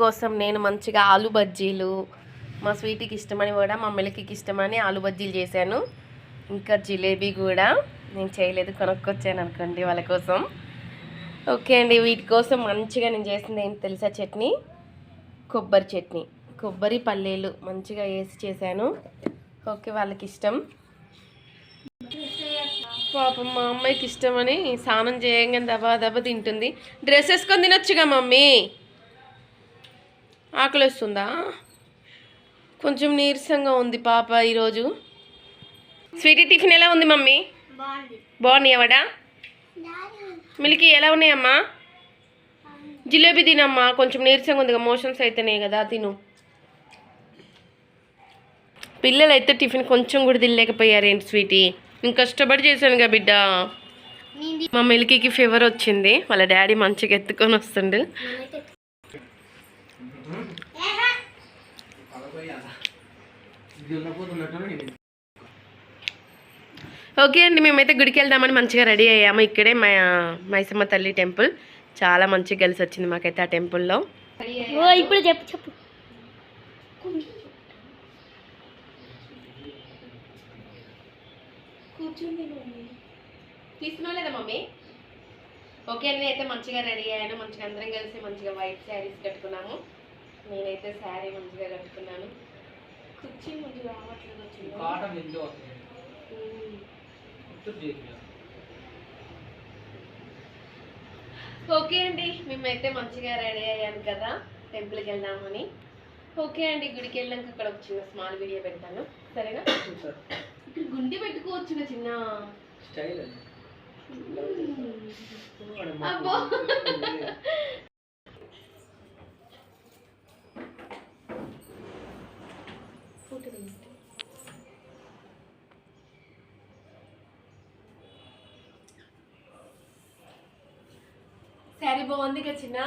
కోసం నేను మంచిగా ఆలు బజ్జీలు, మా స్వీట్కి ఇష్టమని కూడా మా మిల్కీకి ఇష్టమని ఆలు బజ్జీలు చేశాను. ఇంకా జిలేబీ కూడా నేను చేయలేదు, కొనుక్కొచ్చాను అనుకోండి వాళ్ళ కోసం. ఓకే అండి, వీటి కోసం మంచిగా నేను చేసింది ఏంటి తెలుసా? చట్నీ, కొబ్బరి చట్నీ, కొబ్బరి పల్లీలు మంచిగా వేసి చేశాను. ఓకే, వాళ్ళకి ఇష్టం. పాపం మా అమ్మాయికి ఇష్టమని స్నానం చేయగానే దబా తింటుంది. డ్రెస్ వేసుకొని తినొచ్చుగా మమ్మీ. ఆకలి వస్తుందా? కొంచెం నీరసంగా ఉంది పాప ఈరోజు. స్వీటీ టిఫిన్ ఎలా ఉంది మమ్మీ? బాగున్నాయి అవడా? మిల్కీ ఎలా ఉన్నాయమ్మా? జిలేబీ తినమ్మా, కొంచెం నీరసంగా ఉంది, మోషన్స్ అయితేనే కదా, తిను. పిల్లలు అయితే టిఫిన్ కొంచెం కూడా తినలేకపోయారేంటి స్వీటీ? నేను కష్టపడి చేశానుగా బిడ్డ. మా మిల్కీకి ఫీవర్ వచ్చింది, వాళ్ళ డాడీ మంచిగా ఎత్తుకొని వస్తుండు. ఓకే అండి, మేమైతే గుడికి వెళ్దామని మంచిగా రెడీ అయ్యాము. ఇక్కడే మైసమ్మ తల్లి టెంపుల్, చాలా మంచిగా కలిసి వచ్చింది మాకైతే ఆ టెంపుల్లో. ఇప్పుడు చెప్పు కూర్చుంది తీసుకున్నా మమ్మీ. ఓకే అండి, అయితే మంచిగా రెడీ అయ్యాను. మంచిగా అందరం కలిసి మంచిగా వైట్ శారీస్ కట్టుకున్నాము. నేనైతే శారీ మంచిగా కట్టుకున్నాను. కుర్చీ మంచిగా రావట్లేదు వచ్చింది. ఓకే అండి, మేమైతే మంచిగా రెడీ అయ్యాను కదా టెంపుల్కి వెళ్దామని. ఓకే అండి, గుడికి వెళ్ళాక అక్కడ ఒక చిన్న స్మాల్ వీడియో పెడతాను, సరేనా? ఇక్కడ గుండి పెట్టుకోవచ్చు చిన్న స్టైల్. అబ్బో, శారీ బాగుంది కదా చిన్న.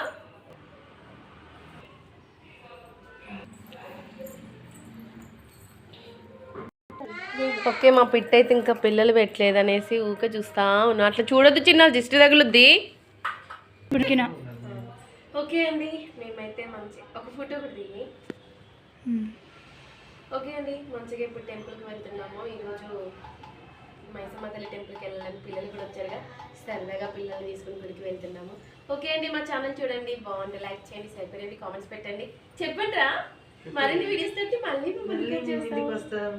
ఓకే, మా పిట్ట అయితే ఇంకా పిల్లలు పెట్టలేదు అనేసి ఊకే చూస్తా ఉన్నా. అట్లా చూడొద్దు చిన్న, దిష్టి తగులుద్ది. ఓకే అండి, మేమైతే మంచి ఒక ఫోటో ఒకటి దిగి. ఓకే అండి, మంచిగా ఇప్పుడు టెంపుల్కి వెళ్తున్నాము. ఈరోజు మైసమ్మ తల్లి టెంపుల్కి వెళ్ళాలని పిల్లలు కూడా వచ్చారుగా, సరదాగా పిల్లలు తీసుకుని గుడికి వెళ్తున్నాము. ఓకే అండి, మా ఛానల్ చూడండి, బాగుంది, లైక్ చేయండి, సబ్స్క్రైబ్ చేయండి, కామెంట్స్ పెట్టండి. చెప్పండి రా, మరిన్ని వీడియోస్ తోటి మళ్ళీ చేస్తాం.